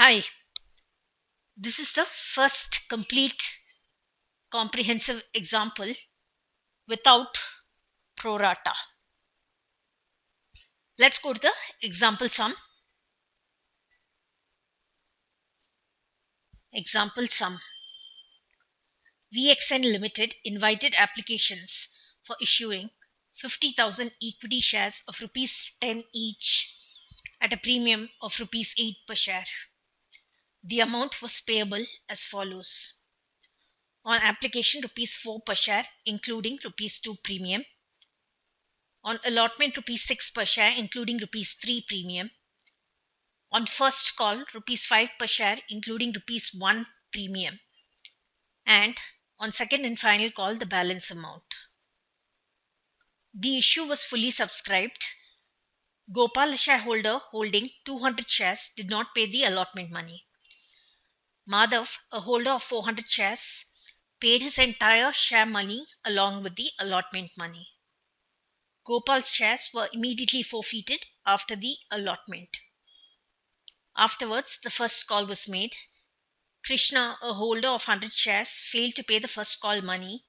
Hi, this is the first complete comprehensive example without prorata. Let's go to the example sum. Example sum. VXN Limited invited applications for issuing 50,000 equity shares of rupees 10 each at a premium of rupees 8 per share. The amount was payable as follows. On application, rupees 4 per share, including rupees 2 premium. On allotment, rupees 6 per share, including rupees 3 premium. On first call, rupees 5 per share, including rupees 1 premium. And on second and final call, the balance amount. The issue was fully subscribed. Gopal, a shareholder holding 200 shares, did not pay the allotment money. Madhav, a holder of 400 shares, paid his entire share money along with the allotment money. Gopal's shares were immediately forfeited after the allotment. Afterwards, the first call was made. Krishna, a holder of 100 shares, failed to pay the first call money,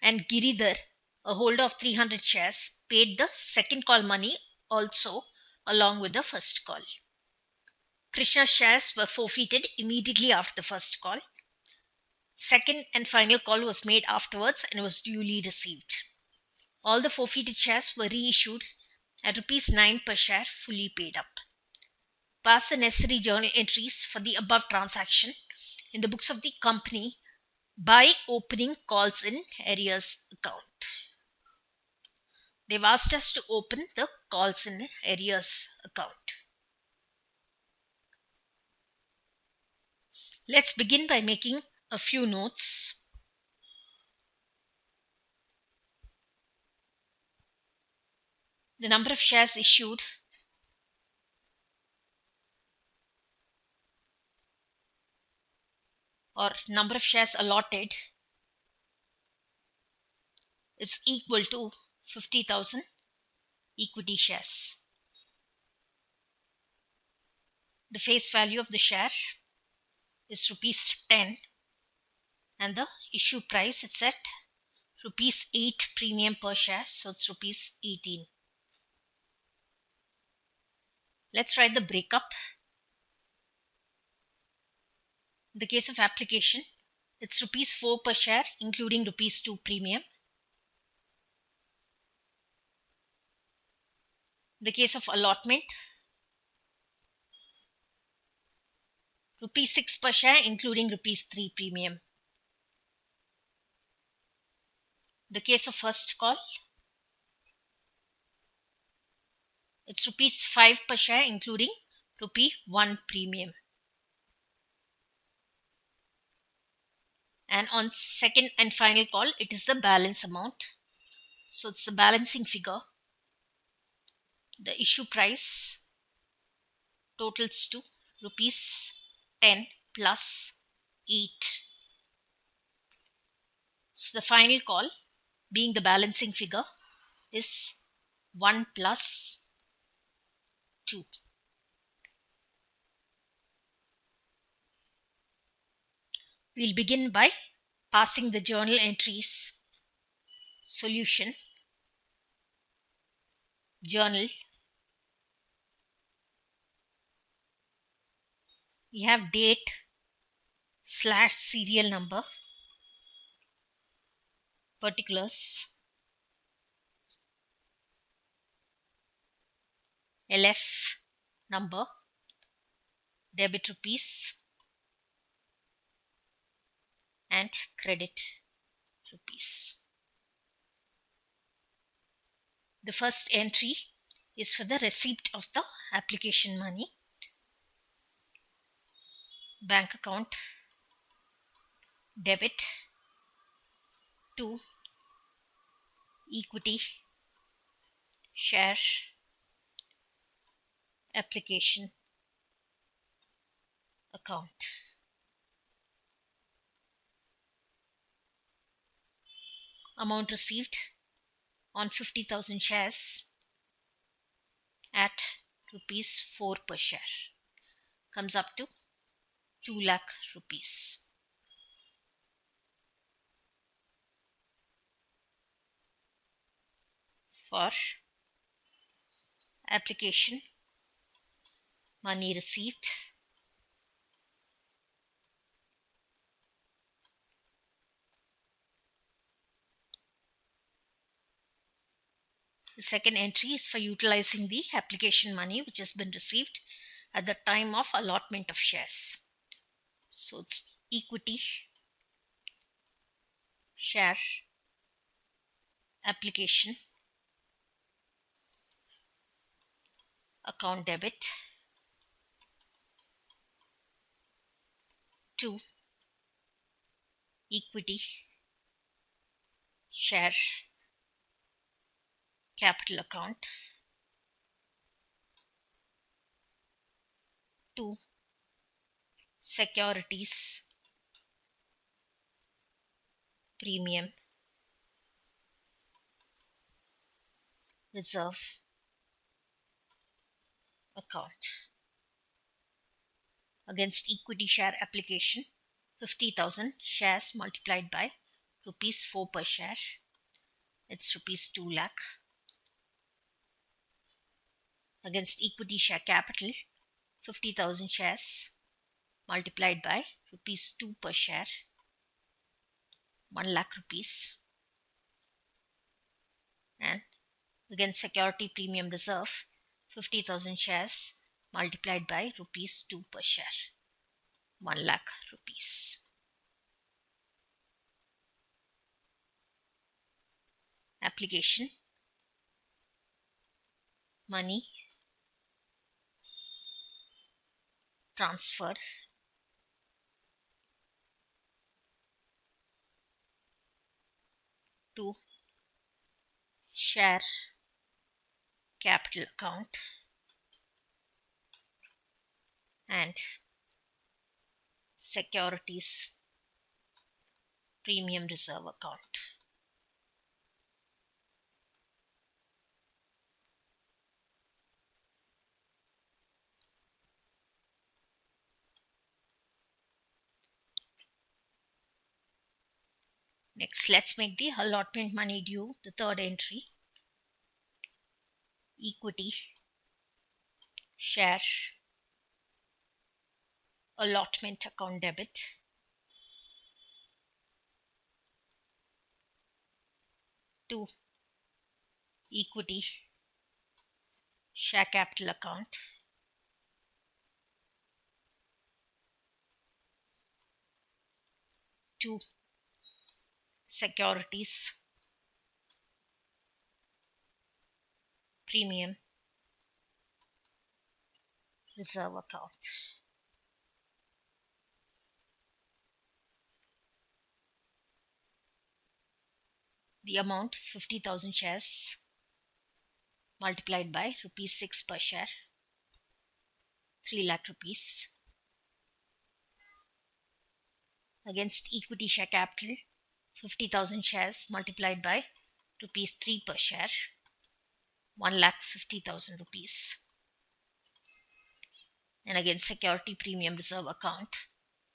and Giridhar, a holder of 300 shares, paid the second call money also along with the first call. Krishna's shares were forfeited immediately after the first call. Second and final call was made afterwards and was duly received. All the forfeited shares were reissued at rupees 9 per share, fully paid up. Pass the necessary journal entries for the above transaction in the books of the company by opening calls in arrears account. They've asked us to open the calls in arrears account. Let's begin by making a few notes. The number of shares issued or number of shares allotted is equal to 50,000 equity shares. The face value of the share is rupees 10 and the issue price, it's at rupees 8 premium per share, so it's rupees 18. Let's write the breakup. In the case of application, it's rupees 4 per share, including rupees 2 premium. In the case of allotment, rupees 6 per share, including rupees 3 premium. In the case of first call, it's rupees 5 per share, including rupee 1 premium. And on second and final call, it is the balance amount. So it's the balancing figure. The issue price totals to rupees 10 plus 8. So the final call, being the balancing figure, is 1 plus 2. We'll begin by passing the journal entries. Solution, journal. We have date / serial number, particulars, LF number, debit rupees, and credit rupees. The first entry is for the receipt of the application money. Bank account debit to equity share application account. Amount received on 50,000 shares at rupees 4 per share comes up to 2 lakh rupees. For application money received, the second entry is for utilizing the application money which has been received at the time of allotment of shares. So it's equity share application account debit to equity share capital account to securities premium reserve account. Against equity share application, 50,000 shares multiplied by rupees 4 per share, it's rupees 2 lakh. Against equity share capital, 50,000 shares multiplied by rupees 2 per share, 1 lakh rupees. And against security premium reserve, 50,000 shares multiplied by rupees 2 per share, 1 lakh rupees. Application money transferred to share capital account and securities premium reserve account. Next, let's make the allotment money due, the third entry. Equity share allotment account debit to equity share capital account to securities premium reserve account. The amount 50,000 shares multiplied by rupees 6 per share, 3 lakh rupees. Against equity share capital, 50,000 shares multiplied by rupees 3 per share, 1,50,000 rupees. And against security premium reserve account,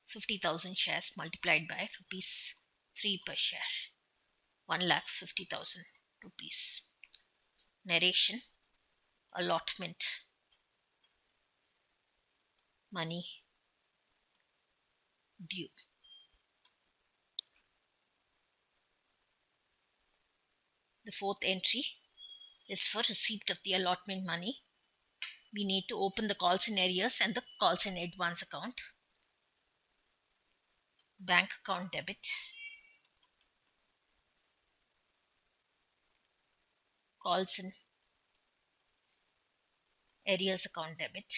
50,000 shares multiplied by rupees 3 per share, 1,50,000 rupees. Narration allotment money due. The fourth entry is for receipt of the allotment money. We need to open the calls in arrears and the calls in advance account. Bank account debit, calls in arrears account debit,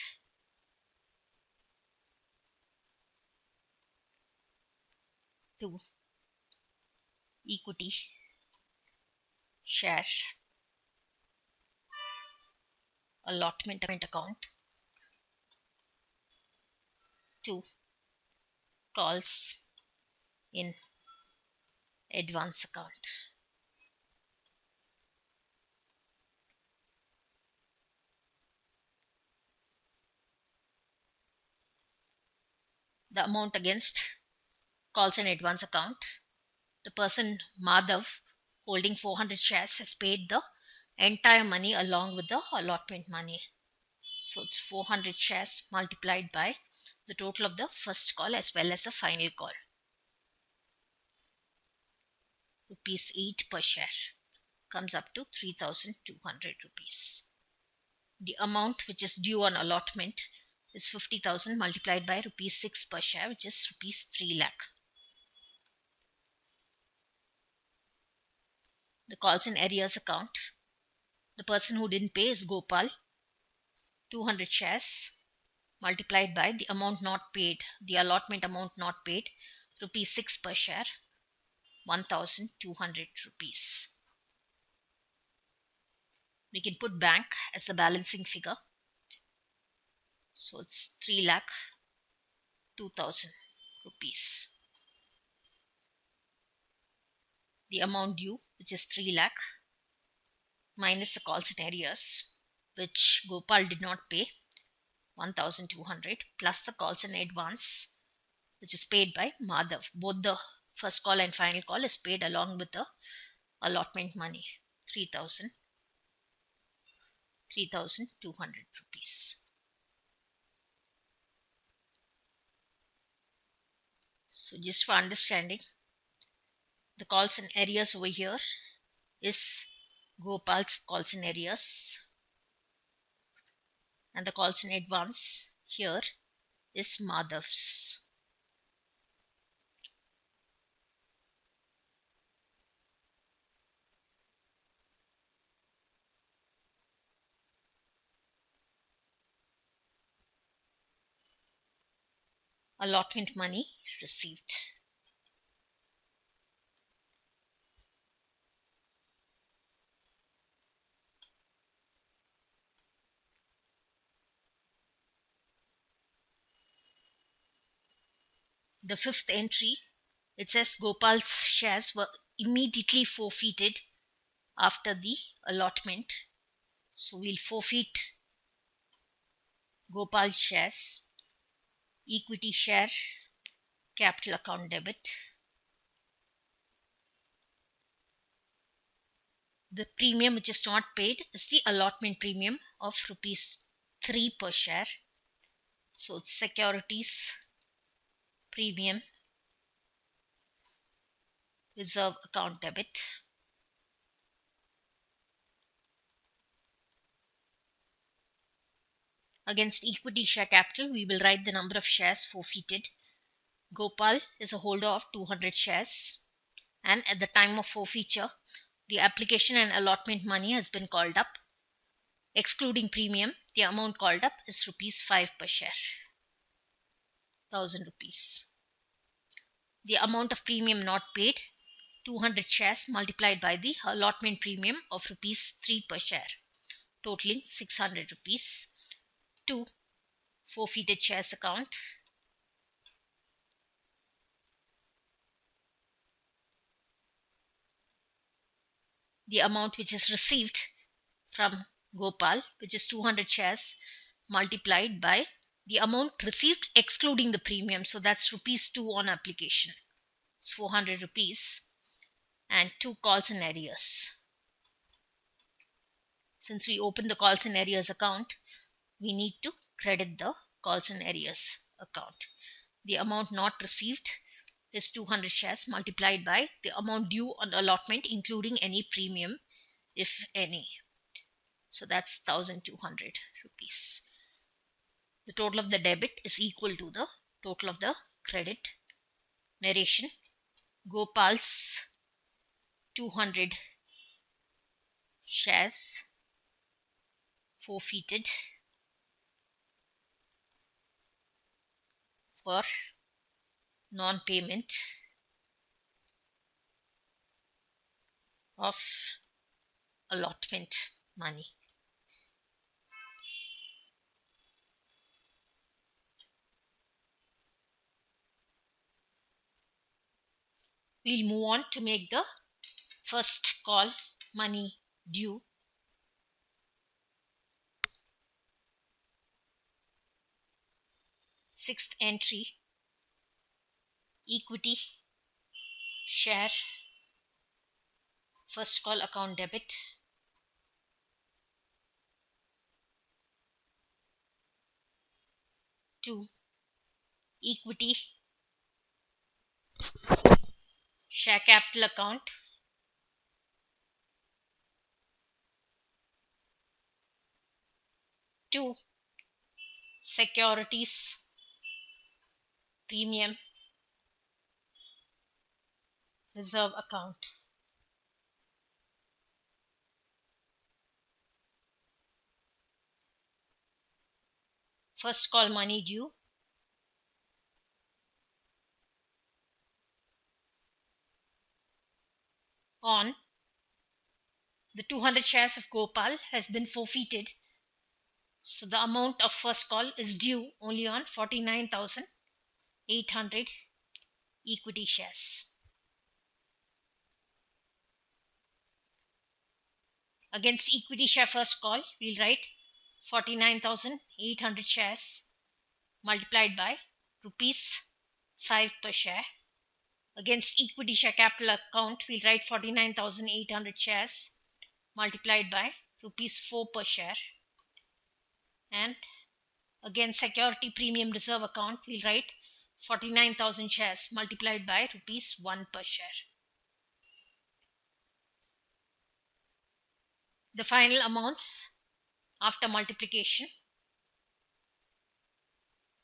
to equity share allotment account to calls in advance account. the amount against calls in advance account. The person Madhav holding 400 shares has paid the entire money along with the allotment money. So it's 400 shares multiplied by the total of the first call as well as the final call. Rupees 8 per share comes up to 3,200 rupees. The amount which is due on allotment is 50,000 multiplied by rupees 6 per share, which is rupees 3 lakh. The calls in arrears account. The person who didn't pay is Gopal. 200 shares multiplied by the amount not paid, the allotment amount not paid, rupees 6 per share, 1,200 rupees. We can put bank as the balancing figure. So it's 3 lakh 2,000 rupees. The amount due, which is 3 lakh, minus the calls in arrears, which Gopal did not pay, 1,200, plus the calls in advance, which is paid by Madhav. Both the first call and final call is paid along with the allotment money, 3,200 rupees. So just for understanding, the calls in arrears over here is Gopal's calls in arrears, and the calls in advance here is Madhav's. Allotment money received. The fifth entry, it says Gopal's shares were immediately forfeited after the allotment. So we'll forfeit Gopal's shares. Equity share, capital account debit. The premium which is not paid is the allotment premium of rupees 3 per share. So it's securities premium, reserve account debit. Against equity share capital, we will write the number of shares forfeited. Gopal is a holder of 200 shares, and at the time of forfeiture, the application and allotment money has been called up. Excluding premium, the amount called up is rupees 5 per share, 1,000 rupees. The amount of premium not paid, 200 shares multiplied by the allotment premium of rupees 3 per share, totaling 600 rupees. 2. Forfeited shares account. The amount which is received from Gopal, which is 200 shares multiplied by the amount received excluding the premium. So that's rupees 2 on application. It's 400 rupees, and 2 calls in arrears. Since we opened the calls in arrears account, we need to credit the calls in arrears account. The amount not received is 200 shares multiplied by the amount due on allotment including any premium, if any. So that's 1,200 rupees. The total of the debit is equal to the total of the credit. Narration: Gopal's 200 shares forfeited for non-payment of allotment money. We'll move on to make the first call money due. Sixth entry, equity share first call account debit. 2. Equity share capital account. 2. Securities premium reserve account. First call money due. On the 200 shares of Gopal has been forfeited, so the amount of first call is due only on 49,800 equity shares. Against equity share first call, we'll write 49,800 shares multiplied by rupees 5 per share. Against equity share capital account, we'll write 49,800 shares multiplied by rupees 4 per share. And against security premium reserve account, we'll write 49,000 shares multiplied by rupees 1 per share. The final amounts after multiplication.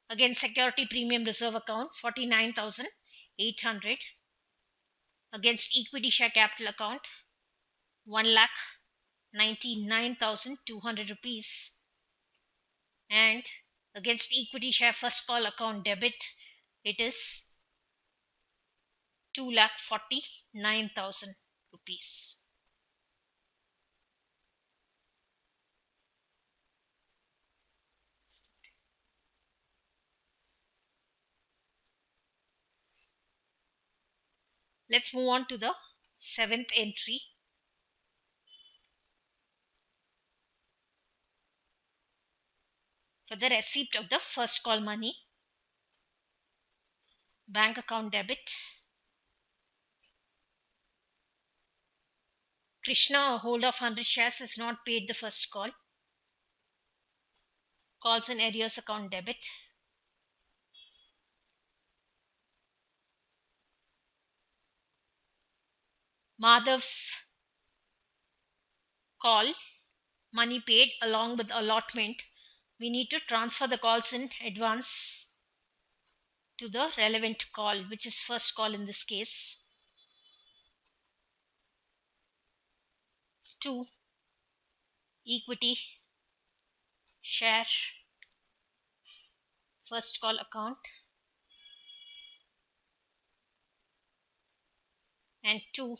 Against security premium reserve account, 49,800. Against equity share capital account, 1,99,200 rupees. And against equity share first call account debit, it is 2,49,000 rupees. Let's move on to the 7th entry. For the receipt of the first call money, bank account debit. Krishna, a holder of 100 shares, has not paid the first call. Calls and arrears account debit. Madhav's call, money paid along with allotment. We need to transfer the calls in advance to the relevant call, which is first call in this case. 2. Equity share first call account. And 2.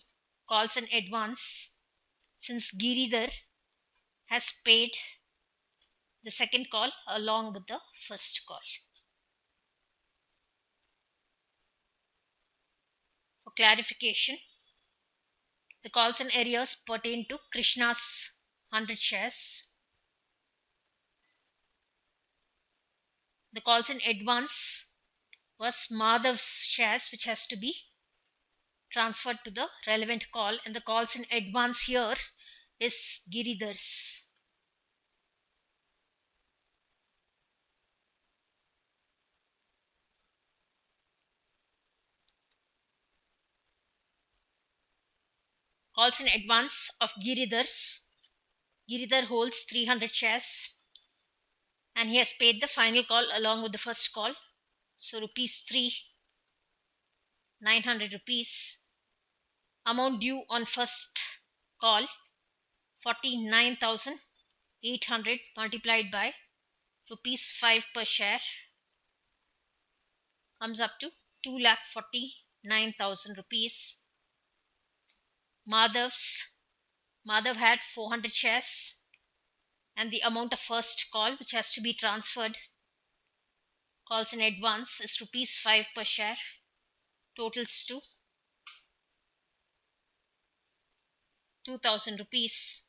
Calls in advance, since Giridhar has paid the second call along with the first call. For clarification, the calls and arrears pertain to Krishna's 100 shares. The calls in advance was Madhav's shares, which has to be transferred to the relevant call, and the calls in advance here is Giridhar's. Calls in advance of Giridhar's. Giridhar holds 300 shares and he has paid the final call along with the first call. So rupees 900 rupees. Amount due on first call, 49,800 multiplied by rupees 5 per share comes up to 2,49,000 rupees. Madhav had 400 shares and the amount of first call which has to be transferred, calls in advance, is rupees 5 per share, totals to 2,000 rupees.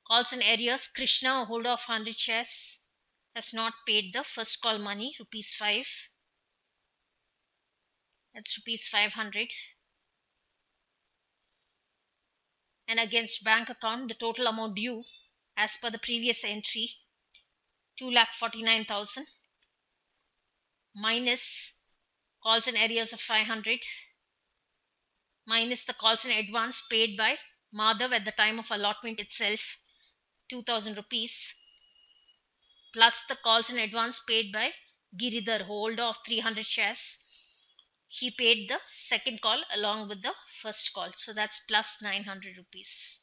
Calls in arrears, Krishna, a holder of 100 shares, has not paid the first call money, rupees 5. That's rupees 500. And against bank account, the total amount due as per the previous entry, 2,49,000 minus calls and arrears of 500 minus the calls and advance paid by Madhav at the time of allotment itself, 2,000 rupees, plus the calls and advance paid by Giridhar, holder of 300 shares. He paid the second call along with the first call, so that's plus 900 rupees.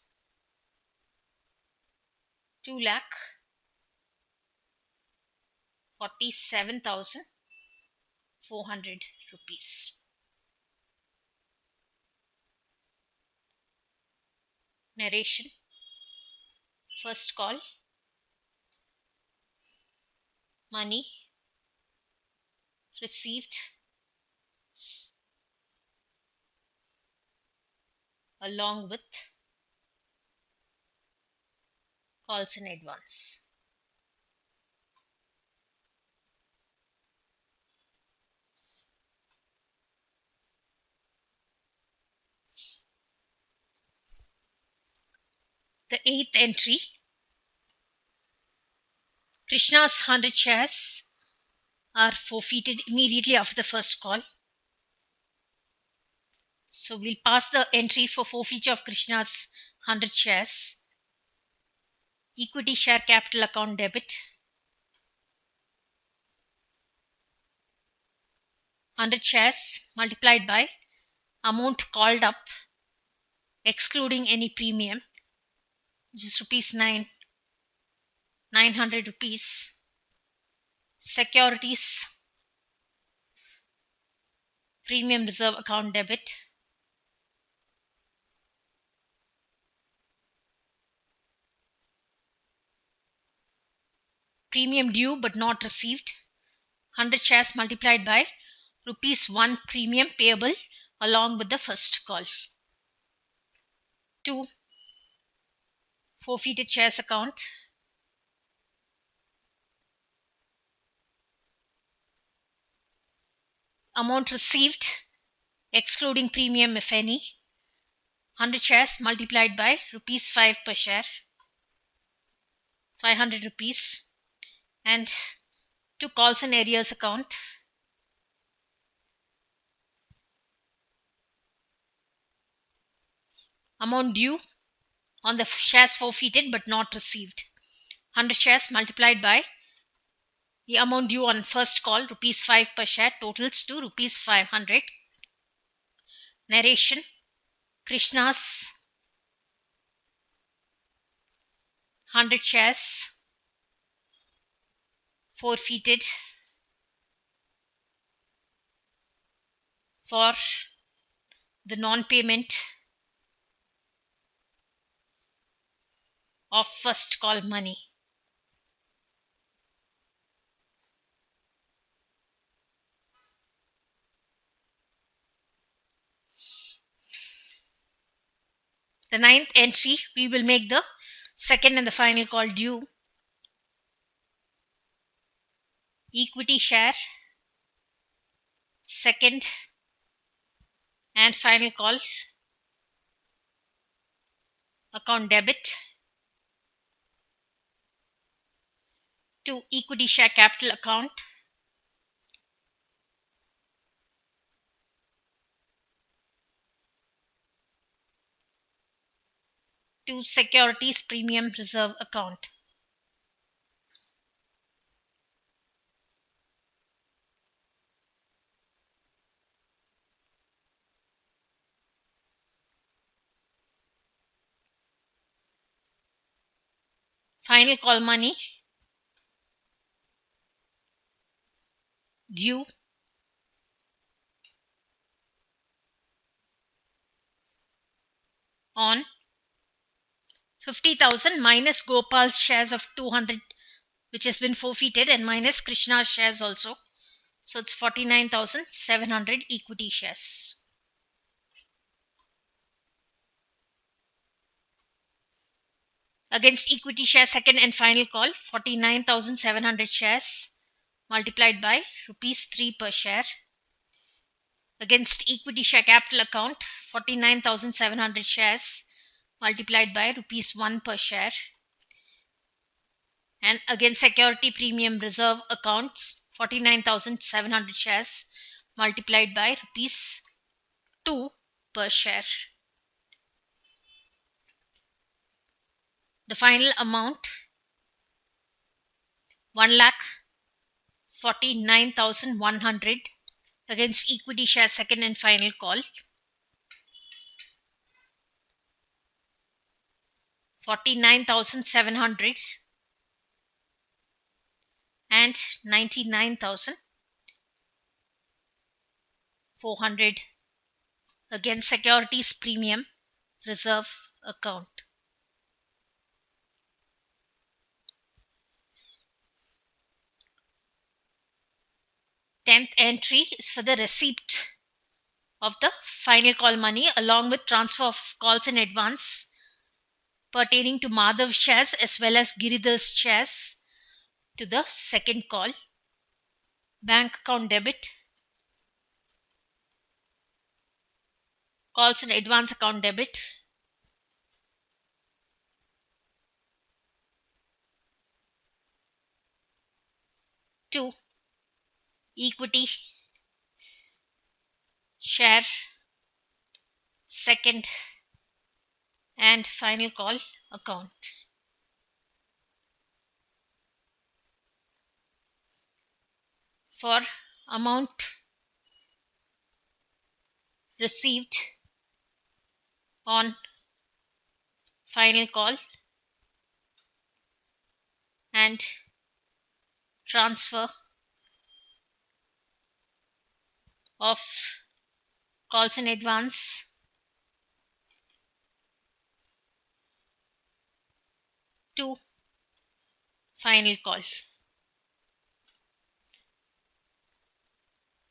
2,47,400 rupees. Narration. First call, money received along with calls in advance. The eighth entry, Krishna's 100 shares are forfeited immediately after the first call. So we'll pass the entry for forfeiture of Krishna's 100 shares. Equity share capital account debit. 100 shares multiplied by amount called up excluding any premium, which is rupees 900 rupees. Securities premium reserve account debit. Premium due but not received, 100 shares multiplied by rupees 1 premium payable along with the first call. 2. Forfeited shares account. Amount received excluding premium if any, 100 shares multiplied by rupees 5 per share, 500 rupees. And 2 calls and arrears account. Amount due on the shares forfeited but not received, 100 shares multiplied by the amount due on first call, rupees 5 per share, totals to rupees 500. Narration. Krishna's 100 shares forfeited for the non-payment of first call money. The ninth entry, we will make the second and the final call due. Equity share, second and final call account debit to equity share capital account. To securities premium reserve account. Final call money due on 50,000 minus Gopal's shares of 200 which has been forfeited and minus Krishna's shares also. So it's 49,700 equity shares. Against equity share second and final call, 49,700 shares multiplied by rupees 3 per share. Against equity share capital account, 49,700 shares multiplied by rupees 1 per share. And against security premium reserve accounts, 49,700 shares multiplied by rupees 2 per share. The final amount, 1,49,100 against equity share second and final call, 49,700 and 99,400 against securities premium reserve account. Tenth entry is for the receipt of the final call money along with transfer of calls in advance pertaining to Madhav's shares as well as Giridhar's shares to the second call. Bank account debit, calls in advance account debit, to equity share second and final call account. For amount received on final call and transfer of calls in advance to final call.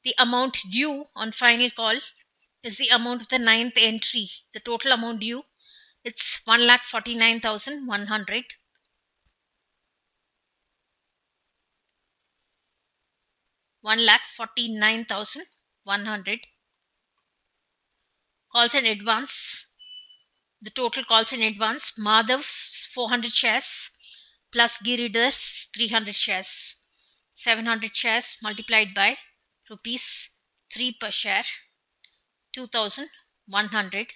The amount due on final call is the amount of the ninth entry. The total amount due, it's 1,49,100. $1,49,100. Calls in advance. The total calls in advance, Madhav's 400 shares plus Giridhar's 300 shares. 700 shares multiplied by rupees 3 per share, 2,100.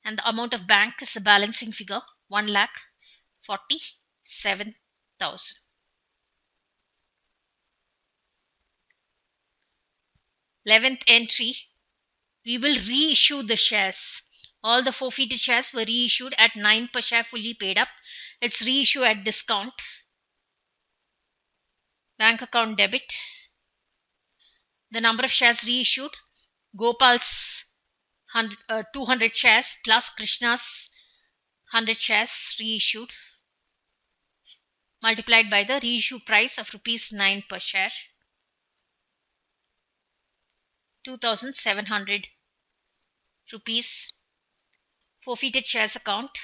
And the amount of bank is the balancing figure, 1,47,000. 11th entry, we will reissue the shares. All the forfeited shares were reissued at 9 per share fully paid up. It's reissue at discount. Bank account debit. The number of shares reissued, Gopal's 200 shares plus Krishna's 100 shares reissued multiplied by the reissue price of rupees 9 per share, 2,700 rupees. Forfeited shares account,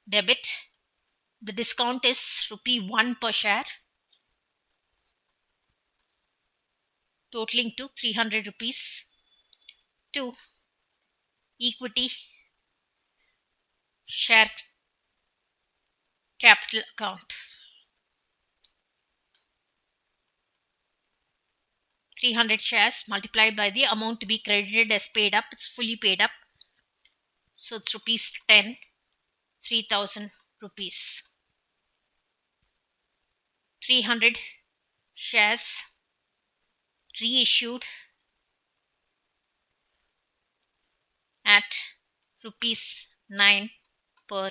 debit. The discount is rupee 1 per share, totaling to 300 rupees. To equity share capital account, 300 shares multiplied by the amount to be credited as paid up. It's fully paid up, so it's rupees 10, 3,000 rupees. 300 shares reissued at rupees 9 per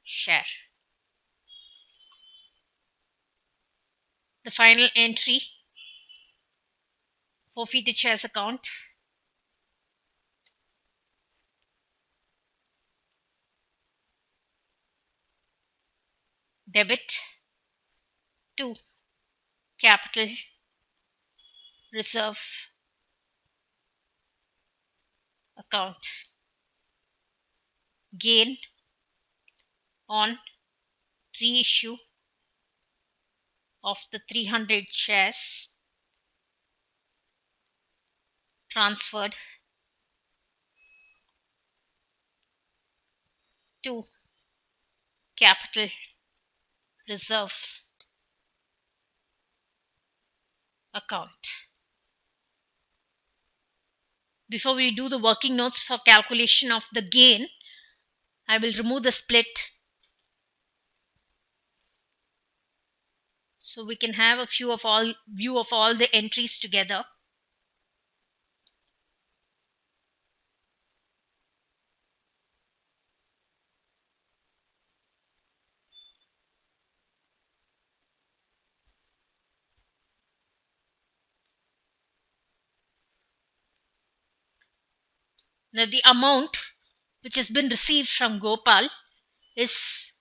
share. The final entry, forfeited shares account, debit to capital reserve account, gain on reissue of the 300 shares transferred to capital reserve account. Before we do the working notes for calculation of the gain, I will remove the split so we can have a view of all the entries together. Now the amount which has been received from Gopal is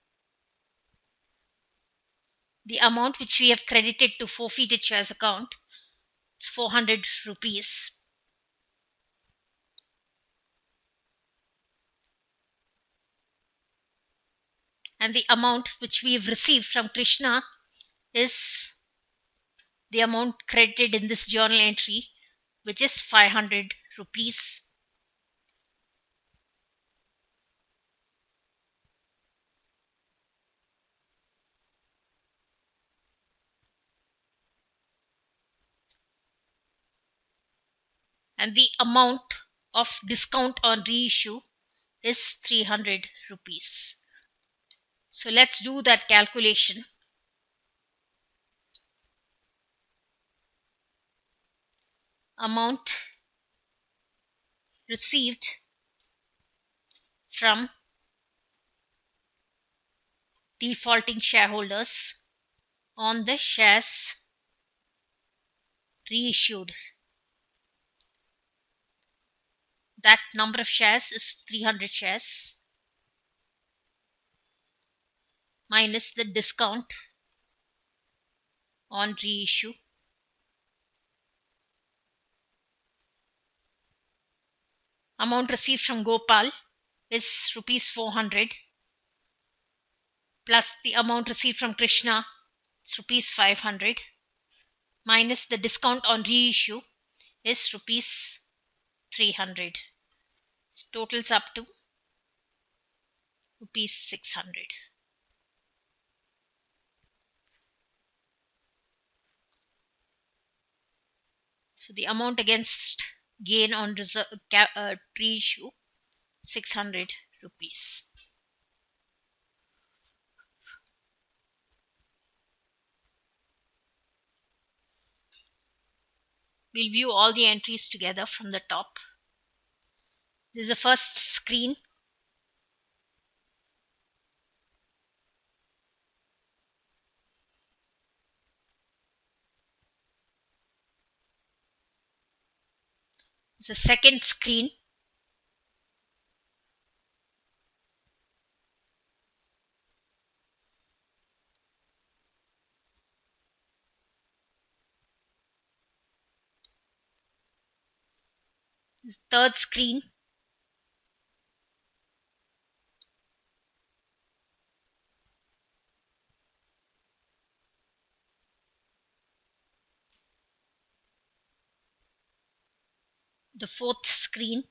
the amount which we have credited to forfeited shares account. It's 400 rupees. And the amount which we have received from Krishna is the amount credited in this journal entry, which is 500 rupees. And the amount of discount on reissue is 300 rupees. So let's do that calculation. Amount received from defaulting shareholders on the shares reissued. That number of shares is 300 shares minus the discount on reissue. Amount received from Gopal is rupees 400 plus the amount received from Krishna is rupees 500 minus the discount on reissue is rupees 300. So totals up to rupees 600. So the amount against gain on reissue 600 rupees. We'll view all the entries together from the top. This is the first screen. This is the second screen. This is the third screen. The fourth screen.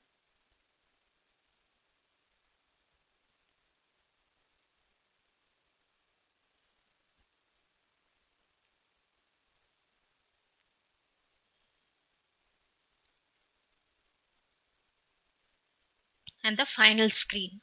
And the final screen.